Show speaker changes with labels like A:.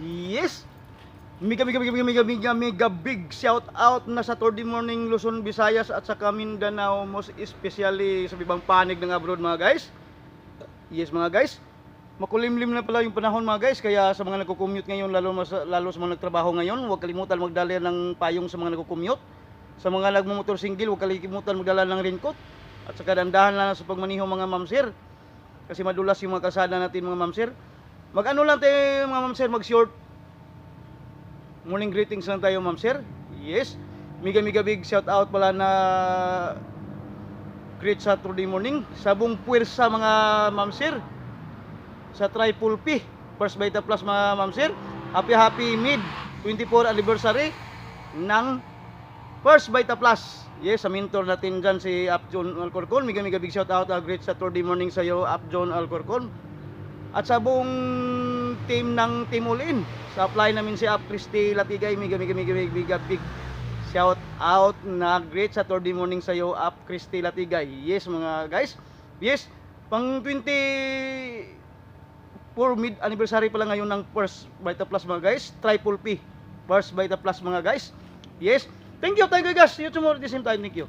A: Yes. Mega big shout out na sa Thursday morning Luzon, Visayas at sa Mindanao, most especially sa ibang panig ng abroad mga guys. Yes mga guys, makulimlim na pala yung panahon mga guys, kaya sa mga nagko-commute ngayon, lalo sa mga nagtrabaho ngayon, huwag kalimutan magdala ng payong sa mga nagko-commute. Sa mga nagmumotor single, huwag kalimutan magdala ng raincoat. At sa kadandahan lang sa pagmaniho mga ma'am sir, kasi madulas yung mga kalsada natin mga ma'am sir. Mag-ano lang tayo mga ma'am sir, mag-short morning greetings lang tayo ma'am sir. Yes, mega big shout out pala na great Saturday morning sa buong puwersa mga ma'am sir, sa Triple P First Vita Plus mga ma'am sir. Happy mid 24 anniversary ng First Vita Plus. Yes, sa mentor natin dyan si Upjohn Alcorcon, mega big shout out, great Saturday morning sa iyo Upjohn Alcorcon. At sa buong team ng Team All-In, sa apply namin si Up Christy Latigay, mega big shout out na great Saturday morning sa iyo Up Christy Latigay. Yes mga guys, yes, pang 24 mid anniversary pala ngayon ng First Vita Plus mga guys, Triple P First Vita Plus mga guys. Yes, thank you guys, see you tomorrow at the same time, thank you.